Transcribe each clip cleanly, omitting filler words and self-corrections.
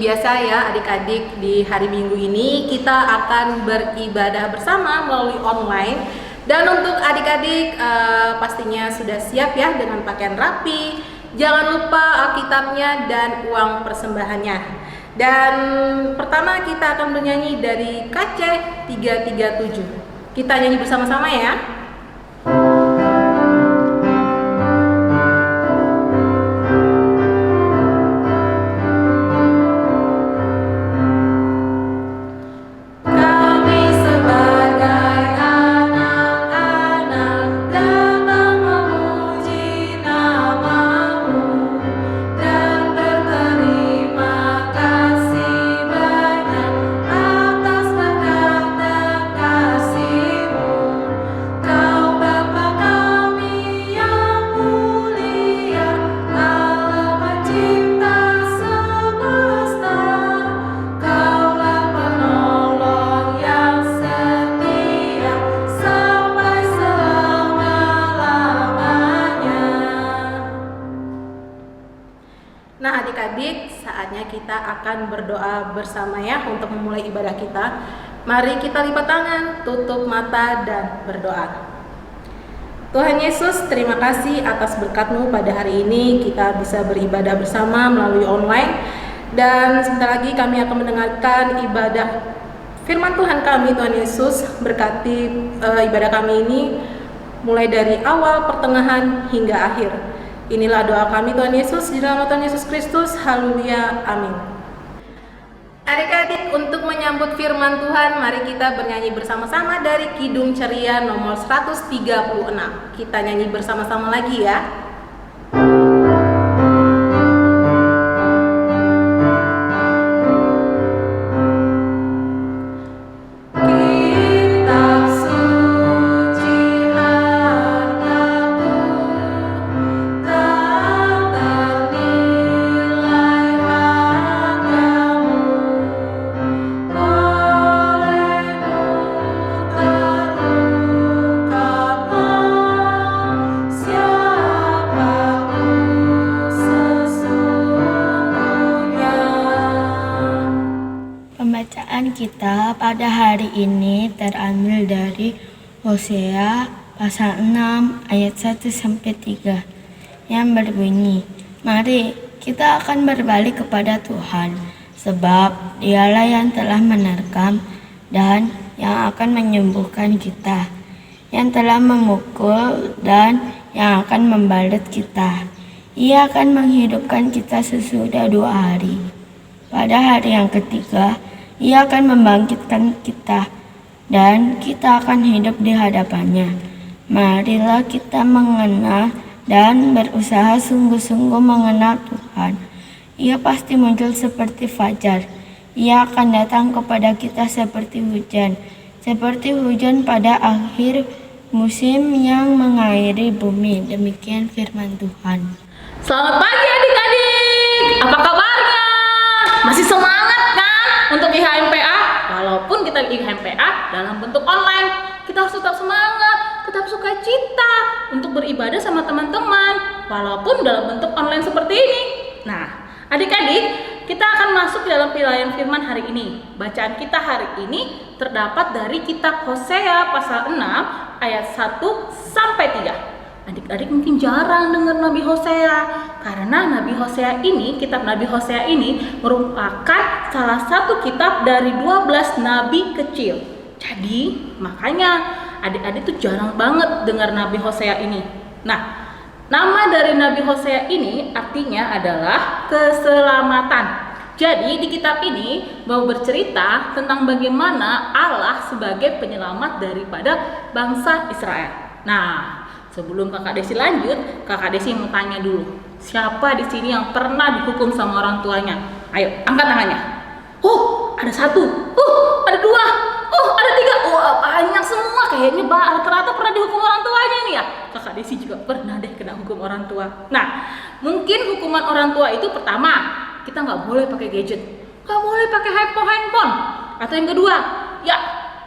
biasa ya adik-adik, di hari Minggu ini kita akan beribadah bersama melalui online. Dan untuk adik-adik pastinya sudah siap ya dengan pakaian rapi. Jangan lupa Alkitabnya dan uang persembahannya. Dan pertama kita akan bernyanyi dari KC 337. Kita nyanyi bersama-sama ya. Nah adik-adik, saatnya kita akan berdoa bersama ya untuk memulai ibadah kita. Mari kita lipat tangan, tutup mata dan berdoa. Tuhan Yesus, terima kasih atas berkat-Mu pada hari ini kita bisa beribadah bersama melalui online. Dan sebentar lagi kami akan mendengarkan ibadah firman Tuhan kami. Tuhan Yesus berkati ibadah kami ini mulai dari awal, pertengahan hingga akhir. Inilah doa kami Tuhan Yesus, di dalam nama Tuhan Yesus Kristus. Haleluya, amin. Adik-adik, untuk menyambut firman Tuhan, mari kita bernyanyi bersama-sama dari Kidung Ceria nomor 136. Kita nyanyi bersama-sama lagi ya. Pembacaan kita pada hari ini terambil dari Hosea pasal 6 ayat 1-3 yang berbunyi, "Mari kita akan berbalik kepada Tuhan, sebab Dialah yang telah menerkam dan yang akan menyembuhkan kita, yang telah memukul dan yang akan membalut kita. Ia akan menghidupkan kita sesudah 2 hari. Pada hari yang ketiga, Ia akan membangkitkan kita, dan kita akan hidup di hadapannya. Marilah kita mengenal dan berusaha sungguh-sungguh mengenal Tuhan. Ia pasti muncul seperti fajar. Ia akan datang kepada kita seperti hujan pada akhir musim yang mengairi bumi." Demikian firman Tuhan. Selamat pagi adik-adik, apa kabarnya? Masih semangat kan untuk IHMPA? Walaupun kita di IHMPA dalam bentuk online, kita harus tetap semangat, tetap sukacita untuk beribadah sama teman-teman walaupun dalam bentuk online seperti ini. Nah adik-adik, kita akan masuk di dalam pilihan firman hari ini. Bacaan kita hari ini terdapat dari kitab Hosea pasal 6 ayat 1-3. Adik-adik mungkin jarang dengar Nabi Hosea, karena Nabi Hosea ini, kitab Nabi Hosea ini merupakan salah satu kitab dari 12 nabi kecil. Jadi makanya adik-adik tuh jarang banget dengar Nabi Hosea ini. Nah, nama dari Nabi Hosea ini artinya adalah keselamatan. Jadi di kitab ini mau bercerita tentang bagaimana Allah sebagai penyelamat daripada bangsa Israel. Nah, sebelum Kakak Desi lanjut, Kakak Desi mau tanya dulu, siapa di sini yang pernah dihukum sama orang tuanya? Ayo, angkat tangannya. Ada 1, ada 2, ada 3, banyak semua. Kayaknya rata-rata pernah dihukum orang tuanya nih ya. Kakak Desi juga pernah deh kena hukum orang tua. Nah, mungkin hukuman orang tua itu pertama, kita nggak boleh pakai gadget, nggak boleh pakai handphone. Atau yang kedua, ya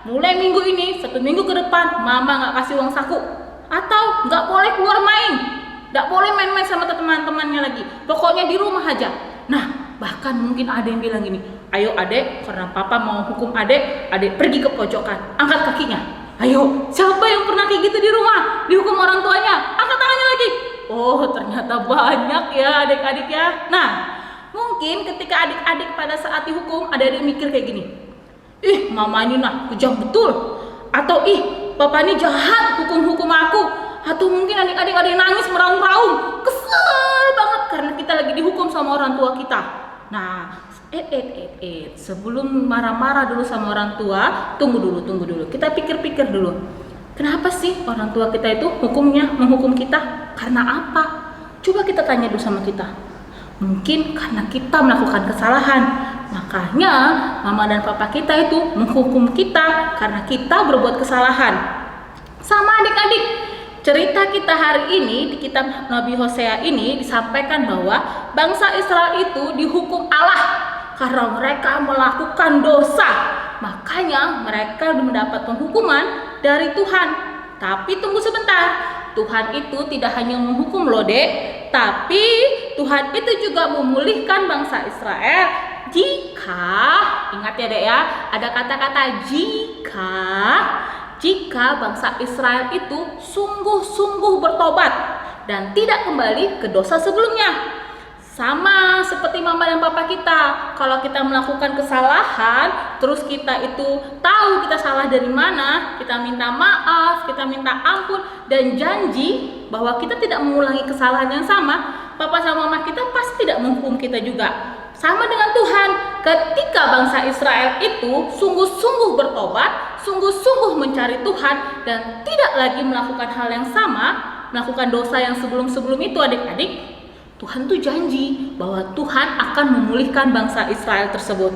mulai minggu ini, 1 minggu ke depan, mama nggak kasih uang saku. Atau nggak boleh keluar main, nggak boleh main-main sama teman-temannya lagi. Pokoknya di rumah aja. Nah, Bahkan mungkin ada yang bilang gini, ayo adek, karena papa mau hukum adek, adek pergi ke pojokan, angkat kakinya. Ayo, siapa yang pernah kayak gitu di rumah, dihukum orang tuanya? Angkat tangannya lagi. Oh, ternyata banyak ya adik-adik ya. Nah, mungkin ketika adik-adik pada saat dihukum, ada yang mikir kayak gini, ih mama ini nah kejam betul, atau ih papa ini jahat hukum-hukum aku, atau mungkin adik-adik ada yang nangis meraung-raung, kesel banget karena kita lagi dihukum sama orang tua kita. Nah, sebelum marah-marah dulu sama orang tua, tunggu dulu, kita pikir-pikir dulu, kenapa sih orang tua kita itu menghukum kita, karena apa? Coba kita tanya dulu sama kita. Mungkin karena kita melakukan kesalahan, makanya mama dan papa kita itu menghukum kita karena kita berbuat kesalahan. Sama adik-adik, cerita kita hari ini di kitab Nabi Hosea ini disampaikan bahwa bangsa Israel itu dihukum Allah karena mereka melakukan dosa. Makanya mereka mendapat penghukuman dari Tuhan. Tapi tunggu sebentar, Tuhan itu tidak hanya menghukum loh dek, tapi Tuhan itu juga memulihkan bangsa Israel jika, ingat ya dek ya, ada kata-kata jika bangsa Israel itu sungguh-sungguh bertobat dan tidak kembali ke dosa sebelumnya. Sama seperti mama dan papa kita, kalau kita melakukan kesalahan, terus kita itu tahu kita salah dari mana, kita minta maaf, kita minta ampun, dan janji bahwa kita tidak mengulangi kesalahan yang sama, papa sama mama kita pasti tidak menghukum kita juga. Sama dengan Tuhan, ketika bangsa Israel itu sungguh-sungguh bertobat, sungguh-sungguh mencari Tuhan, dan tidak lagi melakukan hal yang sama, melakukan dosa yang sebelum-sebelum itu adik-adik, Tuhan tuh janji bahwa Tuhan akan memulihkan bangsa Israel tersebut.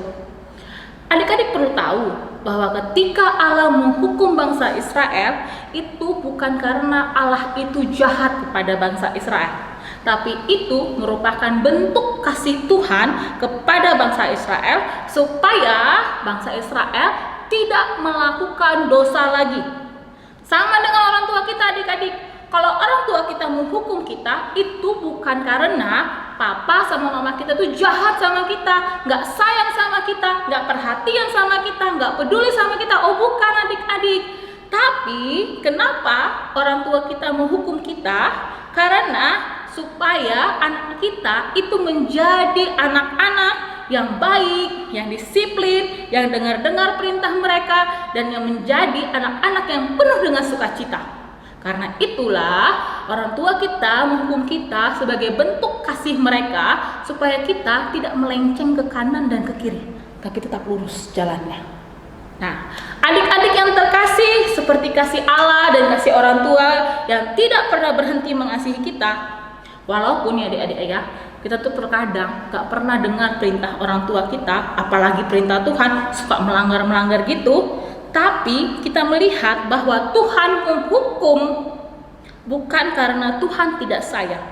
Adik-adik perlu tahu bahwa ketika Allah menghukum bangsa Israel, itu bukan karena Allah itu jahat kepada bangsa Israel, tapi itu merupakan bentuk kasih Tuhan kepada bangsa Israel supaya bangsa Israel tidak melakukan dosa lagi. Sama dengan orang tua kita adik-adik. Kalau orang tua kita menghukum kita, itu bukan karena papa sama mama kita tuh jahat sama kita, nggak sayang sama kita, nggak perhatian sama kita, nggak peduli sama kita. Oh bukan adik-adik. Tapi kenapa orang tua kita menghukum kita? Karena supaya anak kita itu menjadi anak-anak yang baik, yang disiplin, yang dengar-dengar perintah mereka, dan yang menjadi anak-anak yang penuh dengan sukacita. Karena itulah orang tua kita menghukum kita sebagai bentuk kasih mereka supaya kita tidak melenceng ke kanan dan ke kiri, tapi tetap lurus jalannya. Nah, adik-adik yang terkasih, seperti kasih Allah dan kasih orang tua yang tidak pernah berhenti mengasihi kita, walaupun ya adik-adik ya, kita tuh terkadang gak pernah dengar perintah orang tua kita, apalagi perintah Tuhan, suka melanggar-melanggar gitu. Tapi kita melihat bahwa Tuhan menghukum bukan karena Tuhan tidak sayang.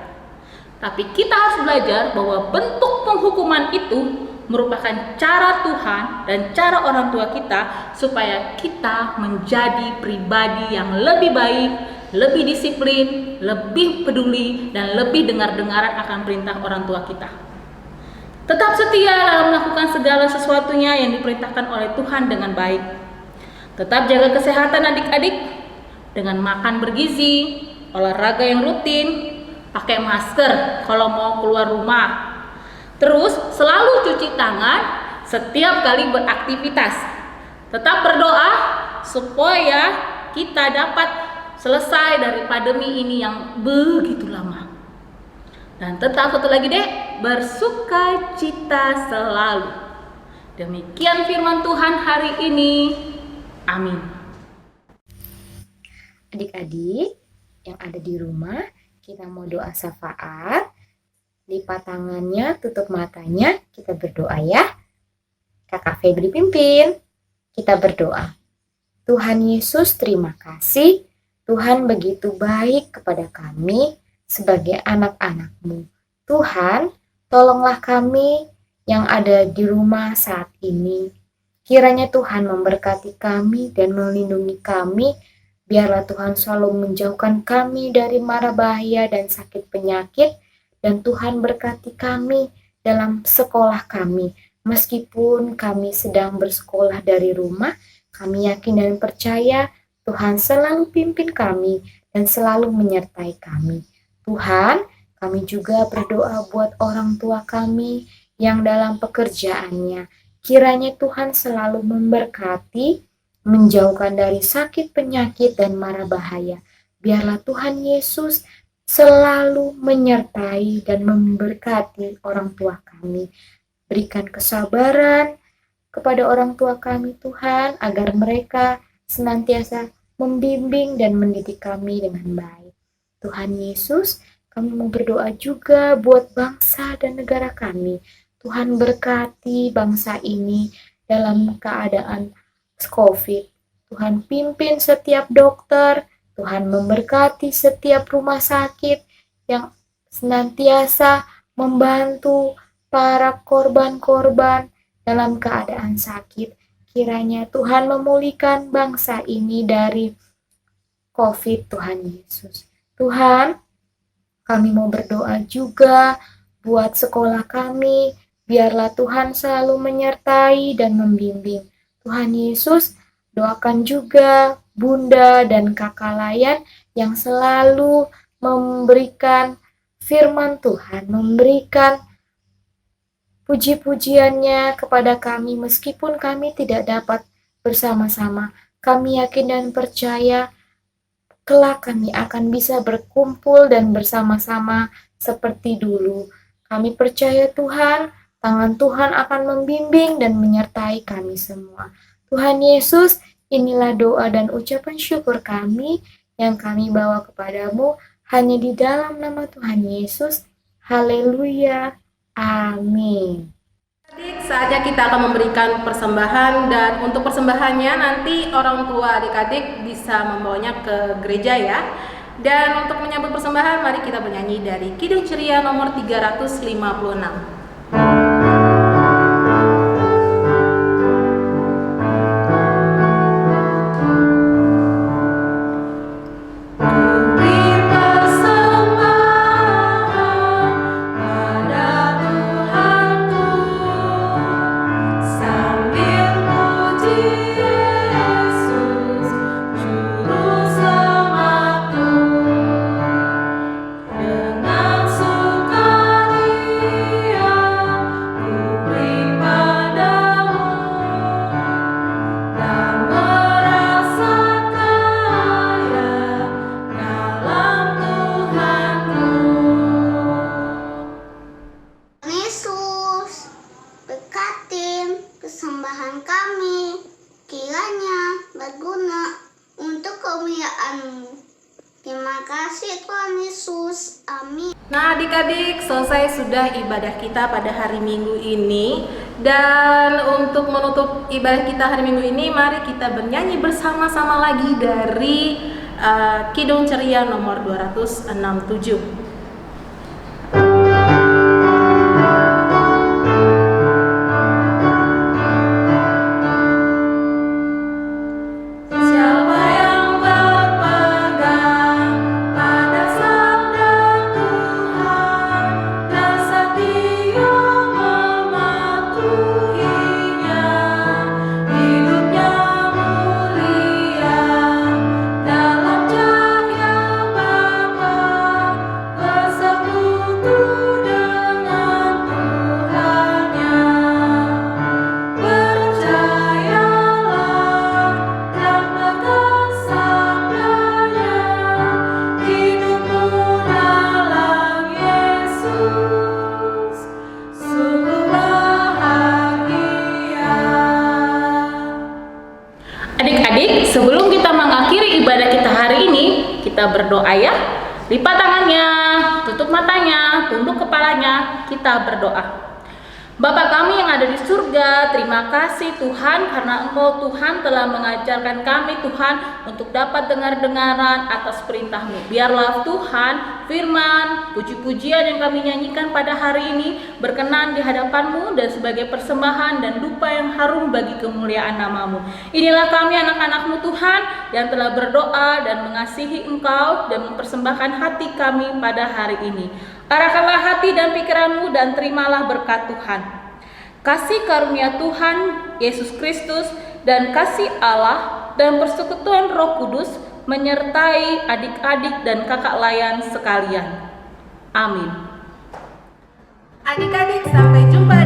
Tapi kita harus belajar bahwa bentuk penghukuman itu merupakan cara Tuhan dan cara orang tua kita supaya kita menjadi pribadi yang lebih baik, lebih disiplin, lebih peduli, dan lebih dengar-dengaran akan perintah orang tua kita. Tetap setia dalam melakukan segala sesuatunya yang diperintahkan oleh Tuhan dengan baik. Tetap jaga kesehatan adik-adik dengan makan bergizi, olahraga yang rutin, pakai masker kalau mau keluar rumah. Terus selalu cuci tangan setiap kali beraktivitas. Tetap berdoa supaya kita dapat selesai dari pandemi ini yang begitu lama. Dan tetap satu lagi deh, bersukacita selalu. Demikian firman Tuhan hari ini. Amin. Adik-adik yang ada di rumah, kita mau doa syafaat. Lipat tangannya, tutup matanya, kita berdoa ya. Kakak Febri pimpin. Kita berdoa. Tuhan Yesus, terima kasih. Tuhan begitu baik kepada kami sebagai anak-anak-Mu. Tuhan, tolonglah kami yang ada di rumah saat ini. Kiranya Tuhan memberkati kami dan melindungi kami. Biarlah Tuhan selalu menjauhkan kami dari mara bahaya dan sakit penyakit. Dan Tuhan berkati kami dalam sekolah kami. Meskipun kami sedang bersekolah dari rumah, kami yakin dan percaya Tuhan selalu pimpin kami dan selalu menyertai kami. Tuhan, kami juga berdoa buat orang tua kami yang dalam pekerjaannya. Kiranya Tuhan selalu memberkati, menjauhkan dari sakit, penyakit, dan mara bahaya. Biarlah Tuhan Yesus selalu menyertai dan memberkati orang tua kami. Berikan kesabaran kepada orang tua kami, Tuhan, agar mereka senantiasa membimbing dan mendidik kami dengan baik. Tuhan Yesus, kami mau berdoa juga buat bangsa dan negara kami. Tuhan berkati bangsa ini dalam keadaan COVID. Tuhan pimpin setiap dokter, Tuhan memberkati setiap rumah sakit yang senantiasa membantu para korban-korban dalam keadaan sakit. Kiranya Tuhan memulihkan bangsa ini dari COVID, Tuhan Yesus. Tuhan, kami mau berdoa juga buat sekolah kami. Biarlah Tuhan selalu menyertai dan membimbing. Tuhan Yesus, doakan juga Bunda dan Kakak Layan yang selalu memberikan firman Tuhan, memberikan puji-pujiannya kepada kami meskipun kami tidak dapat bersama-sama. Kami yakin dan percaya kelak kami akan bisa berkumpul dan bersama-sama seperti dulu. Kami percaya Tuhan, tangan Tuhan akan membimbing dan menyertai kami semua. Tuhan Yesus, inilah doa dan ucapan syukur kami yang kami bawa kepadamu hanya di dalam nama Tuhan Yesus. Haleluya. Amin. Adik, saatnya kita akan memberikan persembahan, dan untuk persembahannya nanti orang tua adik-adik bisa membawanya ke gereja ya. Dan untuk menyambut persembahan, mari kita bernyanyi dari Kidung Ceria nomor 356. Persembahan kami kiranya berguna untuk kemuliaan-Mu. Terima kasih Tuhan Yesus. Amin. Nah adik-adik, selesai sudah ibadah kita pada hari Minggu ini. Dan untuk menutup ibadah kita hari Minggu ini, mari kita bernyanyi bersama-sama lagi dari Kidung Ceria nomor 267. Adik-adik, sebelum kita mengakhiri ibadah kita hari ini, kita berdoa ya. Lipat tangannya, tutup matanya, tunduk kepalanya, kita berdoa. Bapa kami yang ada di surga, terima kasih Tuhan karena Engkau Tuhan telah mengajarkan kami Tuhan untuk dapat dengar-dengaran atas perintah-Mu. Biarlah Tuhan firman, puji-pujian yang kami nyanyikan pada hari ini berkenan di hadapan-Mu dan sebagai persembahan dan dupa yang harum bagi kemuliaan nama-Mu. Inilah kami anak-anak-Mu Tuhan yang telah berdoa dan mengasihi Engkau dan mempersembahkan hati kami pada hari ini. Arahkanlah hati dan pikiranmu dan terimalah berkat Tuhan. Kasih karunia Tuhan Yesus Kristus dan kasih Allah dan persekutuan Roh Kudus menyertai adik-adik dan kakak layan sekalian. Amin. Adik-adik, sampai jumpa